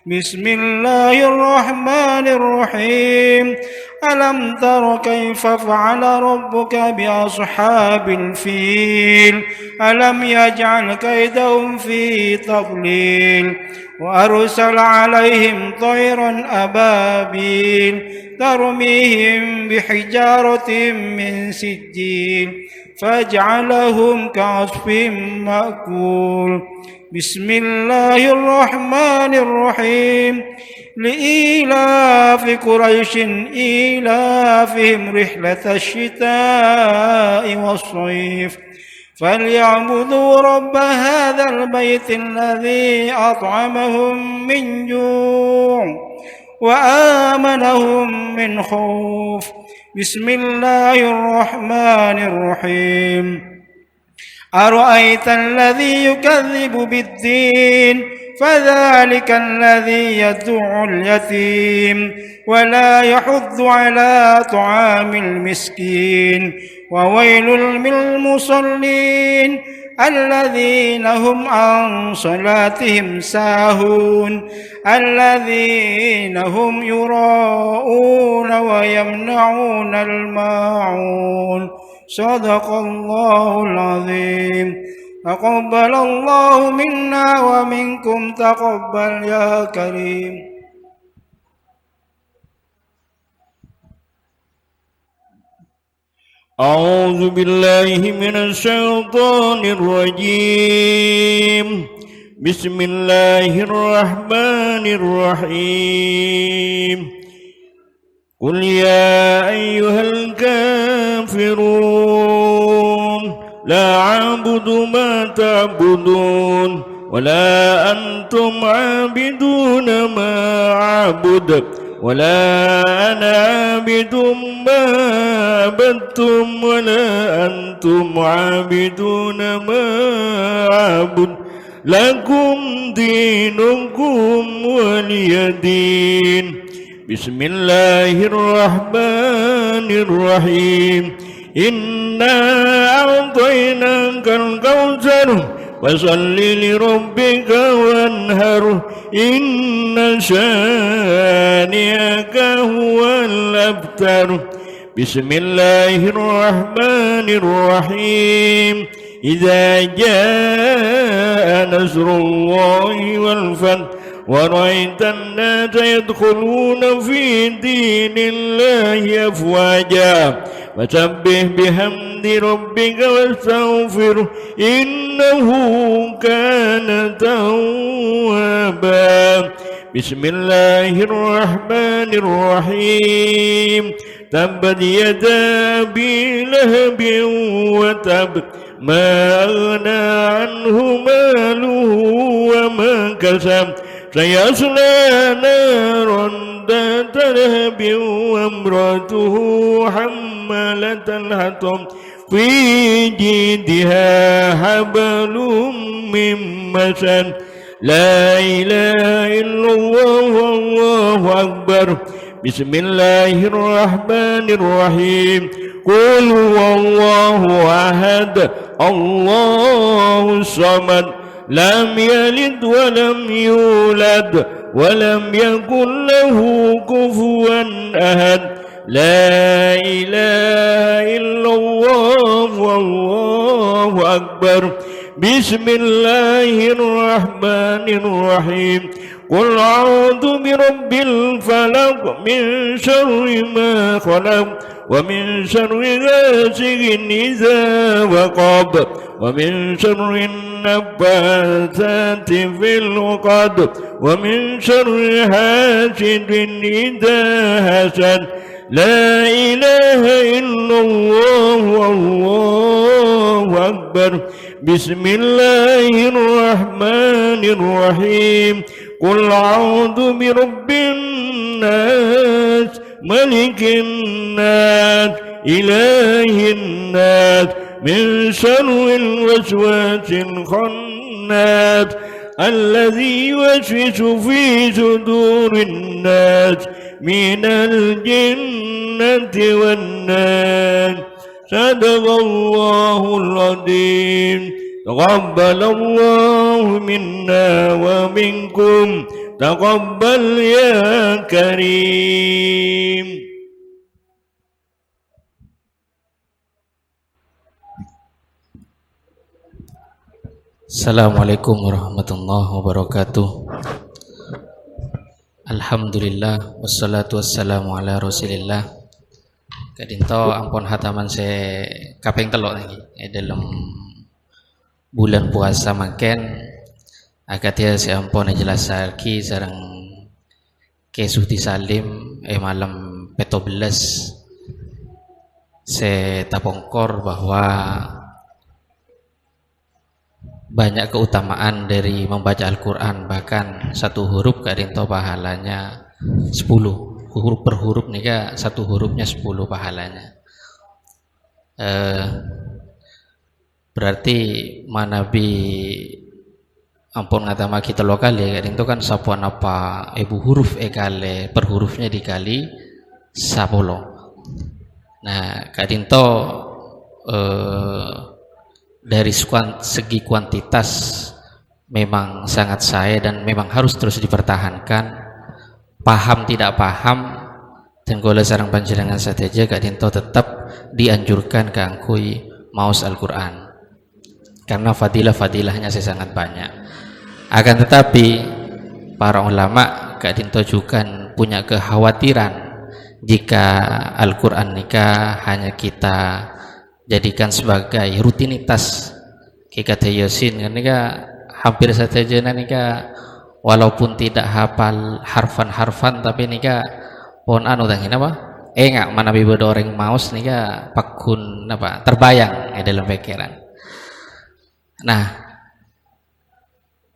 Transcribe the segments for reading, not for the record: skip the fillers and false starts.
بسم الله الرحمن الرحيم ألم تر كيف فعل ربك بأصحاب الفيل ألم يجعل كيدهم في تضليل وأرسل عليهم طيرا أبابيل ترميهم بحجارة من سجيل فجعلهم كعصف مأكول بسم الله الرحمن الرحيم لإيلاف قريش إيلافهم رحلة الشتاء والصيف فليعبدوا رب هذا البيت الذي أطعمهم من جوع وآمنهم من خوف بسم الله الرحمن الرحيم أرأيت الذي يكذب بالدين فذلك الذي يدع اليتيم ولا يحض على طعام المسكين وويل للمصلين الذين هم عن صلاتهم ساهون الذين هم يراءون ويمنعون الماعون صدق الله العظيم تقبل الله منا ومنكم تقبل يا كريم. أعوذ بالله من الشيطان الرجيم بسم الله الرحمن الرحيم قل يا أيها الكافرون لا أعبد ما تعبدون ولا أنتم عابدون ما أعبد ولا أنا عابد ما عبدتم ولا أنتم عابدون ما أعبد لكم دينكم ولي دين. بسم الله الرحمن الرحيم إنا أعطيناك الكوثر فصل لربك وانهر إن شانئك هو الأبتر. بسم الله الرحمن الرحيم إذا جاء نصر الله والفتح ورأيت الناس يدخلون في دين الله أفواجا فسبح بحمد ربك واستغفره إنه كان توابا. بسم الله الرحمن الرحيم تبت يدا أبي لهب وتب ما أغنى عنه ماله وما كسب سيصلى نارا ذات لهب وامرأته حمالة الحطب في جيدها حبل من مسد. لا إله إلا الله والله أكبر. بسم الله الرحمن الرحيم قل هو الله أحد الله الصمد لم يلد ولم يولد ولم يكن له كفوا أحد. لا إله إلا الله والله أكبر. بسم الله الرحمن الرحيم قل أعوذ برب الفلق من شر ما خلق ومن شر غاسق إذا وقب ومن شر النفاثات في العقد ومن شر حاسد إذا حسد. لا إله إلا الله والله أكبر. بسم الله الرحمن الرحيم قل أعوذ برب الناس ملك الناس إله الناس من شر الوسواس الخناس الذي يوسوس في صدور الناس من الجنة والناس. صدق الله العظيم. تقبل الله منا ومنكم تقبل يا كريم. Assalamualaikum warahmatullahi wabarakatuh. Alhamdulillah wassalatu wassalamu ala Rasulillah. Kadinto ampun hataman se kaping telok lagi dalam bulan puasa makin akatia se ampun jelas ki sareng ke Suti Salim malam 17 se tapongkor bahwa banyak keutamaan dari membaca Al-Quran, bahkan satu huruf kadinto pahalanya 10 huruf per huruf nih satu hurufnya 10 pahalanya. Berarti manabi ampun ngatama kita lokal ya kadinto kan sapuan apa ibu huruf kali per hurufnya dikali 10. Nah kadinto dari segi kuantitas memang sangat saya dan memang harus terus dipertahankan. Paham tidak paham dan gola sarang panjenengan saja kadinto tetap dianjurkan kangkui maos Al-Quran karena fadilah-fadilahnya sangat banyak. Akan tetapi para ulama kadinto juga punya kekhawatiran jika Al-Quran nikah hanya kita jadikan sebagai rutinitas kata Yasin kan hampir saja nika walaupun tidak hafal harfan tapi nika pon anu tangin apa enggak mana bibodo orang maus nika pakun apa terbayang dalam pikiran. Nah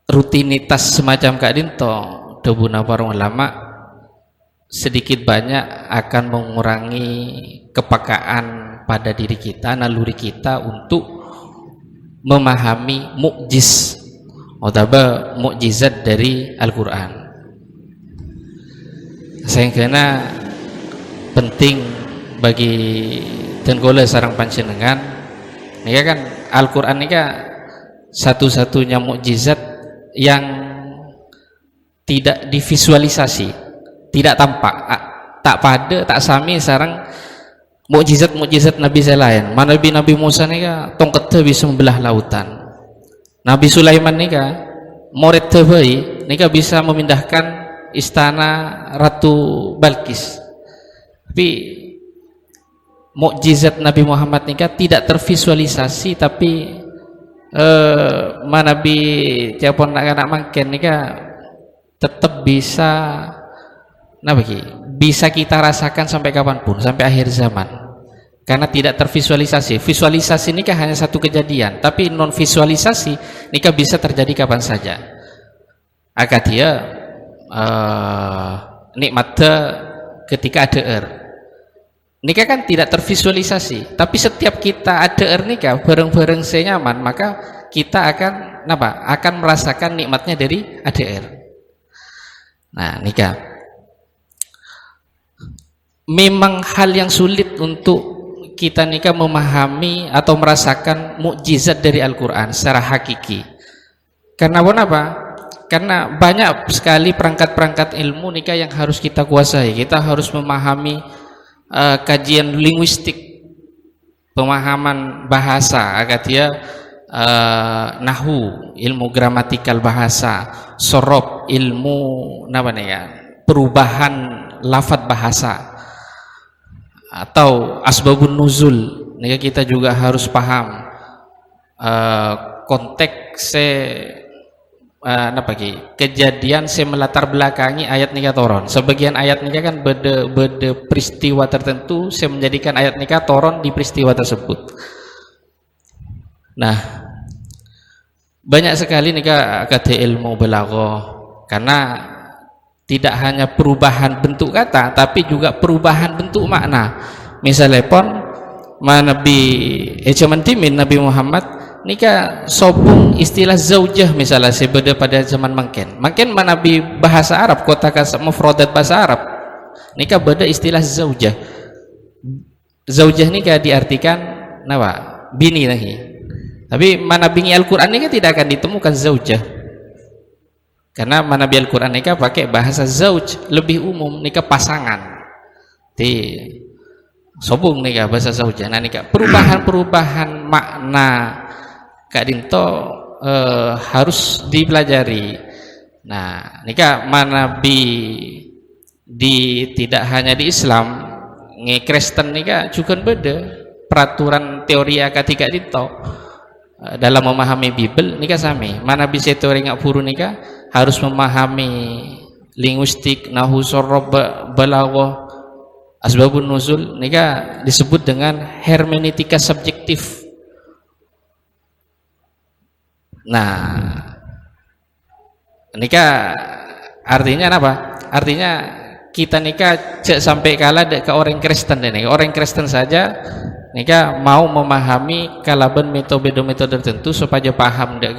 rutinitas semacam kak dinto debuna para ulama sedikit banyak akan mengurangi kepekaan pada diri kita, naluri kita untuk memahami mukjizat dari Al-Quran. Sehingga penting bagi tenggole sarang panjenengan nika kan Al-Quran nika satu-satunya mukjizat yang tidak divisualisasi, tidak tampak, tak pada, tak sami sarang mukjizat Nabi lain. Nabi Musa nika tongkatnya bisa membelah lautan. Nabi Sulaiman nika murid terbaik nika bisa memindahkan istana Ratu Balkis. Tapi mukjizat Nabi Muhammad nika tidak tervisualisasi tapi Nabi tiapun anak mangken nika tetap bisa bisa kita rasakan sampai kapanpun, sampai akhir zaman, karena tidak tervisualisasi. Visualisasi nikah hanya satu kejadian, tapi non visualisasi nikah bisa terjadi kapan saja. Agak dia nikmatnya ketika ADR nikah kan tidak tervisualisasi, tapi setiap kita ADR nikah bareng-bareng senyaman, maka kita akan merasakan nikmatnya dari ADR. Nah nikah memang hal yang sulit untuk kita nikah memahami atau merasakan mukjizat dari Al-Quran secara hakiki. Karena apa? Karena banyak sekali perangkat-perangkat ilmu nikah yang harus kita kuasai. Kita harus memahami kajian linguistik, pemahaman bahasa, agar dia nahu, ilmu gramatikal bahasa, sorob, ilmu perubahan lafadz bahasa, atau asbabun nuzul. Nika kita juga harus paham konteks kejadian melatar belakangi ayat nikah toron. Sebagian ayat nikah kan beda peristiwa tertentu menjadikan ayat nikah toron di peristiwa tersebut. Nah banyak sekali nikah kata ilmu balaghah, karena tidak hanya perubahan bentuk kata tapi juga perubahan bentuk makna. Misalnya pon Nabi Muhammad nika sopung istilah zaujah misalnya sebeda pada zaman mangken Nabi bahasa Arab kota mufradat bahasa Arab nika beda istilah zaujah. Zaujah nika diartikan bini nahi, tapi mana bingi Al-Quran nika tidak akan ditemukan zaujah. Karena manabi Al-Quran nikah pakai bahasa zauj, lebih umum, nikah pasangan. Di sobung nikah bahasa zauj. Nah nikah perubahan makna Kak Dinto harus dipelajari. Nah nikah manabi tidak hanya di Islam, nge Kristen nikah juga beda peraturan teori akad Kak Dinto dalam memahami Bible nikah sami. Mana bisa teori ngak puru nikah harus memahami linguistik, nahu, sorob, balaghah, asbabun nuzul nikah disebut dengan hermeneutika subjektif. Nah nikah artinya apa? Artinya kita nikah cek sampai kalah ke orang Kristen ini. Orang Kristen saja nikah mau memahami kalaban metode-metode tertentu supaya paham dek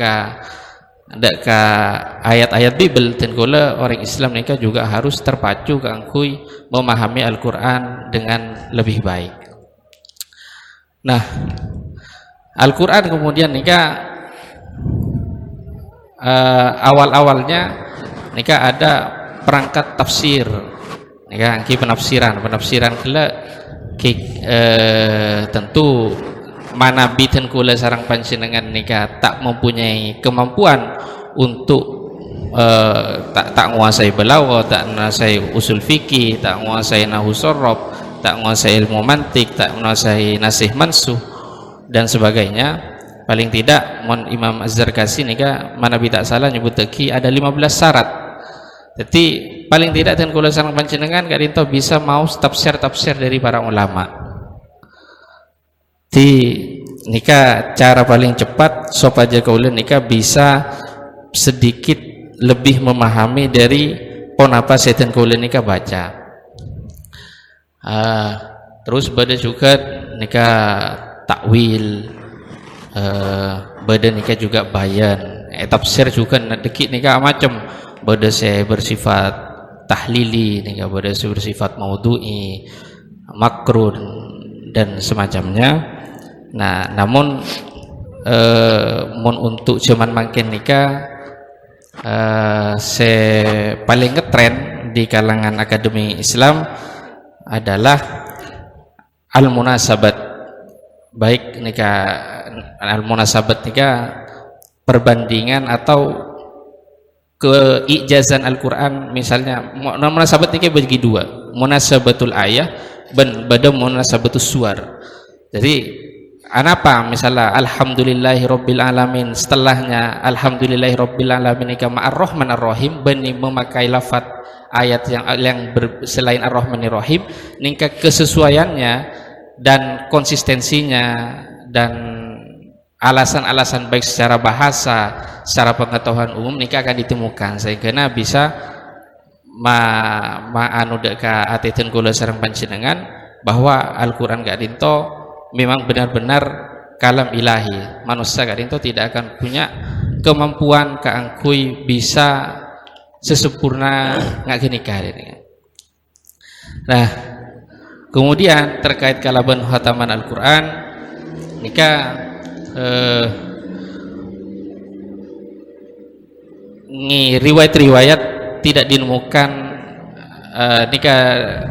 ayat-ayat Bible. Dan kala orang Islam nikah juga harus terpacu ke angkui memahami Al-Quran dengan lebih baik. Nah Al-Quran kemudian nikah awal-awalnya nikah ada perangkat tafsir nikah angki penafsiran kela tentu manabi dan kula sarang panjenengan nikah tak mempunyai kemampuan untuk tak menguasai balaghah, tak menguasai usul fikih, tak menguasai nahwu sorob, tak menguasai ilmu mantik, tak menguasai nasih mansuh dan sebagainya. Paling tidak Imam Az-Zarkasi nikah manabi tak salah nyebut teki ada 15 syarat. Jadi paling tidak dan kula sareng panjenengan Kak Dinto bisa mau tafsir dari para ulama. Di nikah cara paling cepat supaya kula nikah bisa sedikit lebih memahami dari pon apa setan kula nikah baca. Terus beda juga nikah takwil, beda nikah juga bayan, tafsir juga dikit nikah macam. Beda saya bersifat tahlili, nikah beda saya bersifat maudhu'i, makrun dan semacamnya. Nah, namun untuk zaman makin nikah saya paling ngetren di kalangan akademi Islam adalah al-munasabat. Baik nikah al-munasabat nikah perbandingan atau keijazan Al-Quran. Misalnya munasabat ini bagi dua, munasabatul ayah dan bada munasabatul suar. Jadi apa misalnya alhamdulillahi rabbil alamin, setelahnya alhamdulillahi rabbil alamin ini ar-rahman ar-rahim, bani memakai lafaz ayat yang selain ar-rahmanir rahim, nikah kesesuaiannya dan konsistensinya dan alasan-alasan baik secara bahasa, secara pengetahuan umum nikah akan ditemukan sehingga bisa anu deka ateten kula sareng panjenengan bahwa Al-Quran Kak Dinto memang benar-benar kalam ilahi. Manusia Kak Dinto tidak akan punya kemampuan keangkui bisa sesempurna ngak nikah ini. Nah kemudian terkait kalaban khataman Al-Quran nikah riwayat-riwayat tidak ditemukan nikah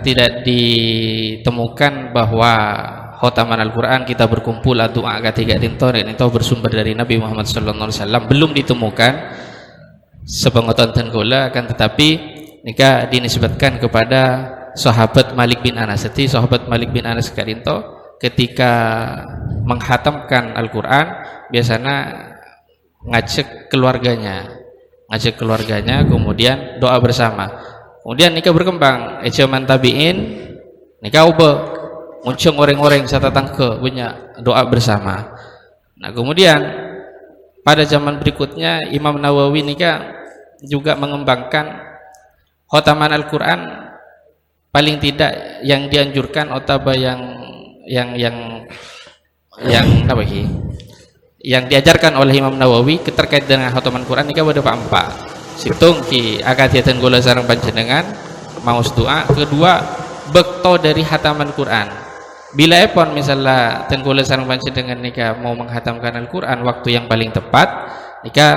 tidak ditemukan bahwa khotaman Al-Quran kita berkumpul atau ketiga Dinto bersumber dari Nabi Muhammad SAW belum ditemukan sepengetahuan tenggola, akan tetapi nikah dinisbatkan kepada sahabat Malik bin Anas. Jadi sahabat Malik bin Anas Kak Dinto ketika menghatamkan Al-Quran biasanya ngajak keluarganya kemudian doa bersama. Kemudian nikah berkembang zaman tabi'in nikah ubah muncul orang-orang catatan ke punya doa bersama. Nah kemudian pada zaman berikutnya Imam Nawawi nikah juga mengembangkan khotaman Al-Quran paling tidak yang dianjurkan atau apa sih yang diajarkan oleh Imam Nawawi terkait dengan khotaman Quran nikah pada Pak situng ki akadiatan gula sareng panjenengan maus doa. Kedua bekto dari khataman Quran. Bila epon misalnya tenggula sareng panjenengan nikah mau menghatamkan Al-Quran, waktu yang paling tepat nikah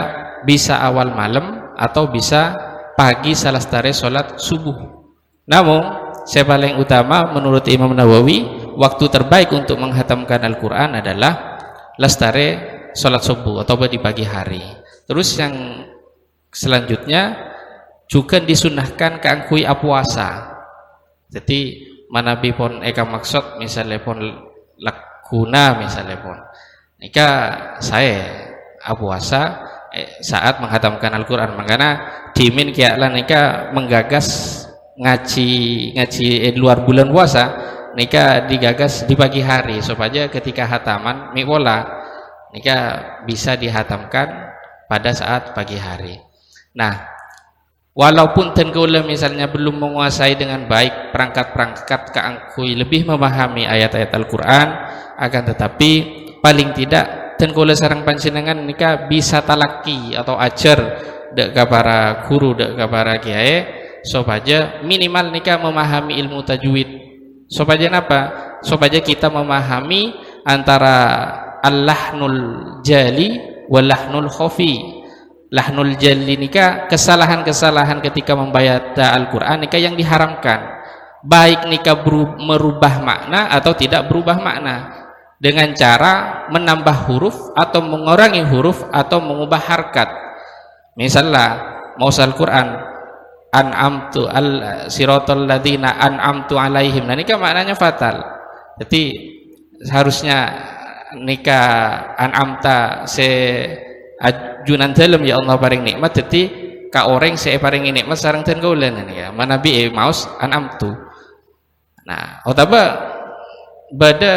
bisa awal malam atau bisa pagi salastare sholat subuh. Namun yang paling utama menurut Imam Nawawi, waktu terbaik untuk menghatamkan Al-Quran adalah lastare sholat subuh atau di pagi hari. Terus yang selanjutnya juga disunahkan keangkui puasa. Jadi manabi pun eka maksud misalnya pun lakuna misalnya pun nika saya puasa saat menghatamkan Al-Quran. Makanya dimin kialah nika menggagas ngaji luar bulan puasa nika digagas di pagi hari supaya ketika hataman miwola nika bisa dihatamkan pada saat pagi hari. Nah, walaupun tenggula misalnya belum menguasai dengan baik perangkat-perangkat keangkui lebih memahami ayat-ayat Al-Quran, akan tetapi paling tidak tenggula sarang panjenengan nika bisa talaki atau ajar dek para guru, dek para kiai, supaya minimal nika memahami ilmu tajwid. Supaya apa? Supaya kita memahami antara al-lahnul jali wal lahnul khafi. Lahnul jali nika kesalahan-kesalahan ketika membaca Al-Quran nika yang diharamkan, baik nika merubah makna atau tidak berubah makna dengan cara menambah huruf atau mengurangi huruf atau mengubah harkat. Misalnya mau Al-Quran an'amtu siratal ladzina an'amtu alaihim, nah nikah maknanya fatal. Jadi harusnya nikah an'amta se ajunan dalam ya Allah paring nikmat, jadi ka orang se paring nikmat sareng ten kaulan ya mana bi maus an'amtu. Nah otaba bada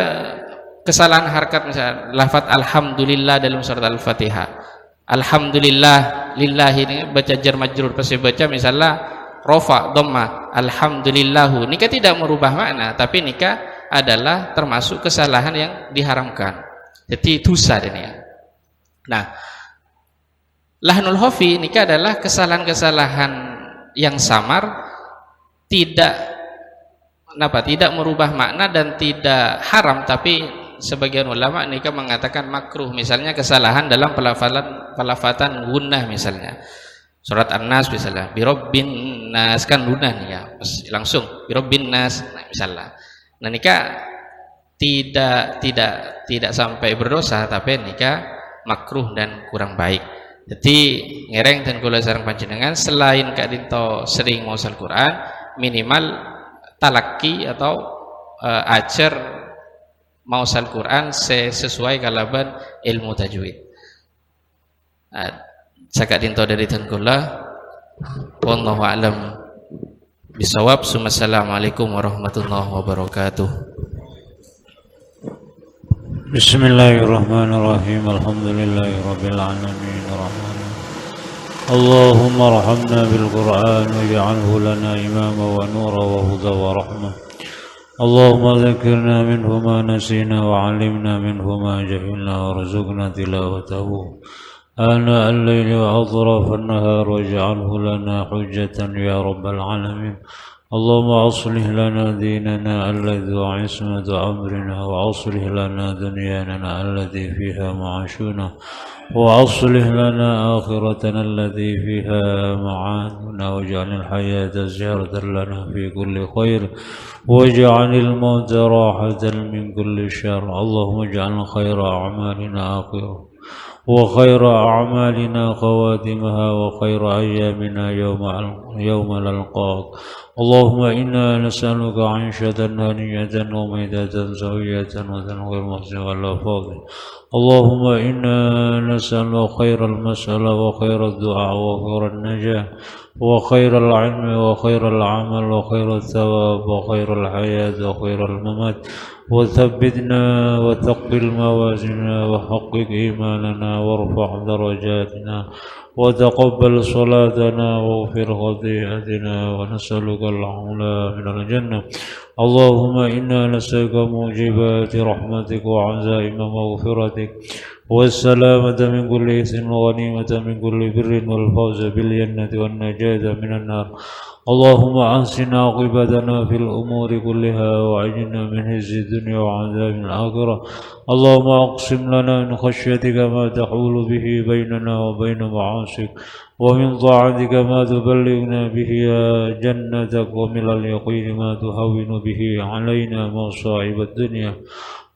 kesalahan harkat misalnya lafaz alhamdulillah dalam surat Al-Fatihah. Alhamdulillah lillahi ini baca jar majrur pasti baca misalnya rofa dhamma alhamdulillahu, nikah tidak merubah makna tapi nikah adalah termasuk kesalahan yang diharamkan, jadi dosa ini ya. Nah lahnul khafi nikah adalah kesalahan-kesalahan yang samar, tidak merubah makna dan tidak haram, tapi sebagian ulama nikah mengatakan makruh. Misalnya kesalahan dalam pelafatan gunnah, misalnya surat An-Nas misalnya birobbin nas kan gunnah ya langsung birobbin nas, nah, misalnya. Nah nikah tidak sampai berdosa tapi nikah makruh dan kurang baik. Jadi ngereng dan kula sareng panjenengan selain kadinto sering mau Al-Quran, minimal talaki atau ajar mau Al-Quran sesuai kalaban ilmu tajwid. Cakap dinto dari tengkula. Wallahu a'lam bisawab. Assalamualaikum warahmatullahi wabarakatuh. Bismillahirrahmanirrahim. Alhamdulillahirabbil alamin. Allahumma arhamna bil Qur'an waj'alhu lana imama wa nura wa huda wa rahmah. اللهم ذكرنا منه ما نسينا وعلمنا منه ما جهلنا وارزقنا تلاوته آناء الليل وأطراف النهار واجعله لنا حجة يا رب العالمين. اللهم أصلح لنا ديننا الذي هو عصمة أمرنا وأصلح لنا دنيانا التي فيها معاشنا وأصلح لنا آخرتنا التي فيها معادنا واجعل الحياة زيارة لنا في كل خير واجعل الموت راحة من كل شر. اللهم اجعل خير أعمالنا آخره وخير أعمالنا خواتمها وخير أيامنا يوم نلقاك. اللهم إنا نسألك عيشة هنية وميتة سوية وتنوير المحسن والأفاضل. اللهم إنا نسأل خير المسألة وخير الدعاء وخير النجاة وخير العلم وخير العمل وخير الثواب وخير الحياة وخير الممات. وثبتنا وثقل موازنا وحقق إيماننا وارفع درجاتنا وتقبل صلاتنا واغفر خطيئتنا ونسألك العلا من الجنة. اللهم إنا نسألك موجبات رحمتك وعزائم مغفرتك والسلامة من كل إثم وغنيمة من كل بر والفوز بالجنة والنجاة من النار. اللهم أحسن عاقبتنا في الأمور كلها وأجرنا من خزي الدنيا وعذاب الآخرة. اللهم أقسم لنا من خشيتك ما تحول به بيننا وبين معاصيك، ومن طاعتك ما تبلغنا به جنتك، ومن اليقين ما تهون به علينا مصائب الدنيا.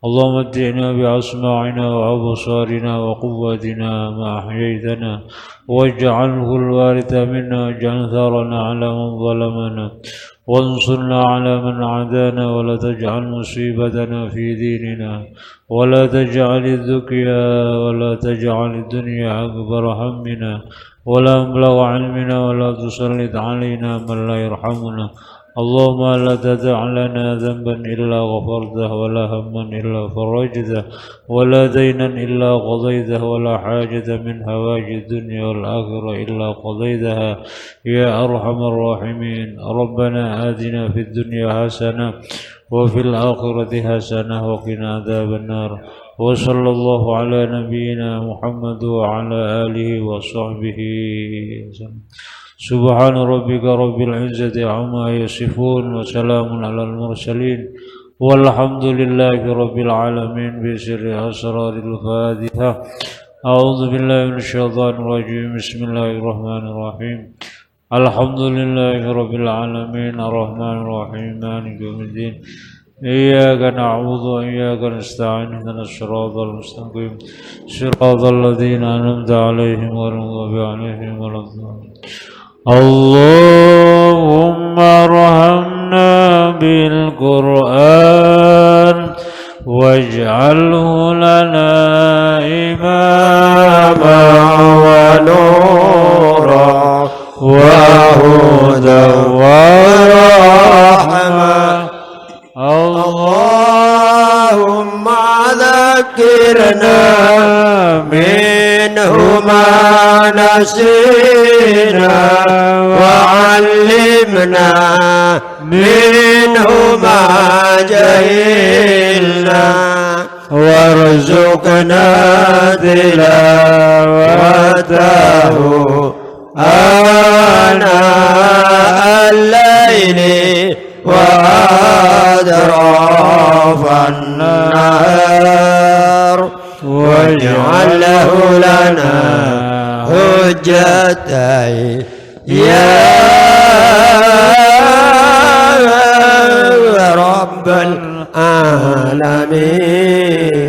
اللهم متعنا بأسماعنا وأبصارنا وقوتنا ما أحييتنا، واجعله الوارث منا، واجعل ثارنا على من ظلمنا، وانصرنا على من عادانا، ولا تجعل مصيبتنا في ديننا، ولا تجعل الدنيا أكبر همنا، ولا مبلغ علمنا، ولا تسلط علينا من لا يرحمنا. اللهم لا تدع لنا ذنبا إلا غفرته، ولا هما إلا فرجته، ولا دينا إلا قضيته، ولا حاجة من هواج الدنيا والآخرة إلا قضيتها يا أرحم الراحمين. ربنا آتنا في الدنيا حسنة وفي الآخرة حسنة وقنا عذاب النار. وصلى الله على نبينا محمد وعلى آله وصحبه وسلم. سبحان ربك رب العزة عما يصفون، وسلام على المرسلين، والحمد لله رب العالمين. بسر أسرار الفاتحة. أعوذ بالله من الشيطان الرجيم. بسم الله الرحمن الرحيم. الحمد لله رب العالمين الرحمن الرحيم مالك يوم الدين. إياك نعبد وإياك نستعين. اهدنا الصراط المستقيم صراط الذين أنعمت عليهم غير المغضوب عليهم ولا الضالين. اللهم ارحمنا بالقرآن واجعله لنا إماما ونورا وهدى ورحمة. اللهم ذكرنا منه ما نسينا، وعلمنا منه ما جهلنا، وارزقنا تلاوته آناء الليل وأطراف النهار، واجعله لنا حجتين يا رب العالمين.